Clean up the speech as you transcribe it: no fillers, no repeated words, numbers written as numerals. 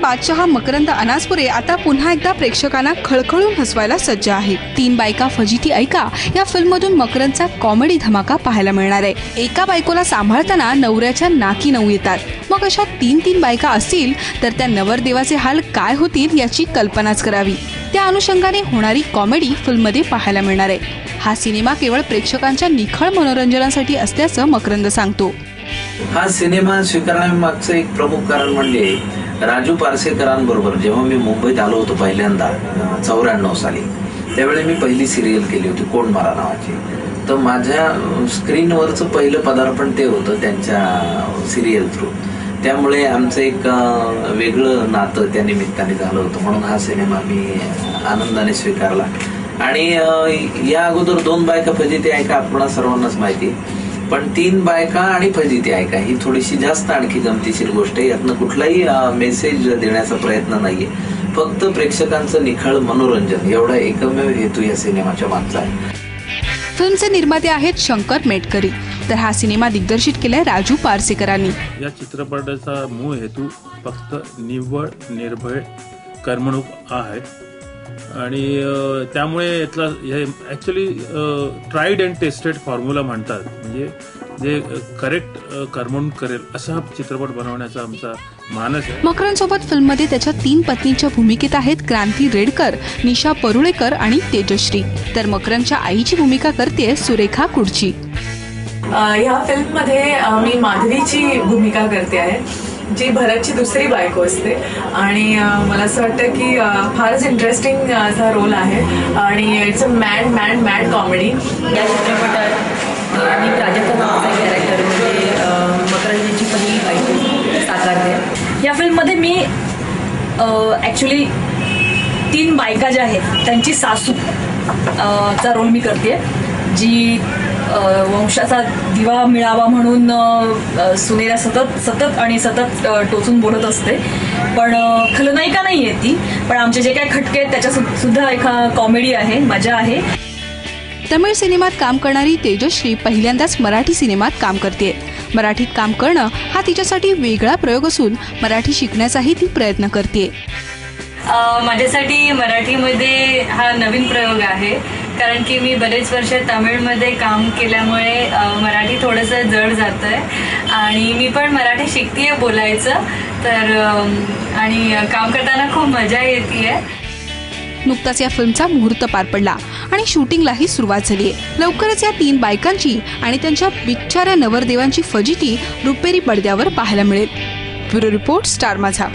बादशहा मकरंद अनासपुरे आता पुन्हा एकदा प्रेक्षकांना खळखळून हसवायला सज्ज आहे। 3 बायका फजिती ऐका या फिल्ममधून मकरंदचा कॉमेडी धमाका पाहायला मिळणार आहे। एका बायकोला सांभाळताना नवऱ्याच्या नाकी नऊ येतात, मग अशा 3 बायका असतील तर त्या नवरदेवाचे हाल काय होतील याची कल्पनाच करावी। त्या अनुषंगाने होणारी कॉमेडी फिल्ममध्ये पाहायला मिळणार आहे। हा सिनेमा केवळ प्रेक्षकांच्या निखळ मनोरंजनासाठी असल्याचं मकरंद सांगतो। हा सिनेमा स्वीकारण्यामागचं एक प्रमुख कारण म्हणजे राजू पारसेकरांबरोबर जेव्हा मी मुंबईत आलो होतो पहिल्यांदा 94 साली, त्यावेळी मी पहिली सिरियल केली होती कोण मारा नावाची। तर माझ्या स्क्रीनवरचं पहिलं पदार्पण ते होतं त्यांच्या सिरियल थ्रू, त्यामुळे आमचं एक वेगळं नातं त्या निमित्ताने झालं होतं, म्हणून हा सिनेमा मी आनंदाने स्वीकारला। आणि या अगोदर 2 बायका फजिती ऐका आपणा सर्वांनाच माहिती, पण 3 बायका आणि फजिती ऐका ही थोडीशी जास्त आणखी गमतीशीर गोष्ट आहे। यातनं कुठलाही मेसेज देण्याचा प्रयत्न नाहीये, फक्त प्रेक्षकांचं निखळ मनोरंजन एवढा एकमेव हेतू या सिनेमाच्या मागचा आहे। फिल्मचे निर्माते आहेत शंकर मेटकरी, तर हा सिनेमा दिग्दर्शित केलाय राजू पारसेकरांनी। या चित्रपटाचा मूळ हेतू फक्त निव्वळ निर्भय करमणूक आहे आणि त्यामुळे यातला हे actually tried and tested formula म्हणतात, म्हणजे जे करेक्ट करमणूक करेल असा चित्रपट बनवण्याचा आमचा मानस आहे। मकरंद सोबत फिल्ममध्ये त्याच्या 3 पत्नींच्या भूमिकेत आहेत क्रांती रेडकर, निशा परुळेकर आणि तेजश्री, तर मकरंदच्या आईची भूमिका करते सुरेखा कुडची। ह्या फिल्ममध्ये मी माधवीची भूमिका करते आहे, जी भरतची दुसरी बायको असते आणि मला असं वाटतं की फारच इंटरेस्टिंग असा रोल आहे आणि इट्स अ मॅड कॉमेडी। या चित्रपटात मी प्राजक्ता नावाचा कॅरेक्टर म्हणजे मकरंदची पहिली बायको साकारते। या फिल्ममध्ये मी ॲक्च्युली 3 बायका ज्या आहेत त्यांची सासू चा रोल मी करते, जी वंशाचा दिवा मिळावा म्हणून सुनेला सतत टोचून बोलत असते, पण खलनायिका नाही आहे ती, पण आमचे जे काही खटके आहेत त्याच्यात सुद्धा एक कॉमेडी आहे, मजा आहे। तमिळ सिनेमात काम करणारी तेजश्री पहिल्यांदाच मराठी सिनेमात काम करते। मराठीत काम करणं हा तिच्यासाठी वेगळा प्रयोग असून मराठी शिकण्याचाही ती प्रयत्न करते। माझ्यासाठी मराठीमध्ये हा नवीन प्रयोग आहे, कारण की मी बरेच वर्ष तमिळमध्ये काम केल्यामुळे मराठी थोडंसं जड जातंय आणि मी पण मराठी शिकतेय बोलायचं, तर आणि काम करताना खूप मजा येतेय। नुकताच या फिल्मचा मुहूर्त पार पडला आणि शूटिंगलाही सुरुवात झाली आहे। लवकरच या 3 बायकांची आणि त्यांच्या बिचाऱ्या नवरदेवांची फजिती रुपेरी पडद्यावर पाहायला मिळेल। ब्युरो रिपोर्ट, स्टार माझा।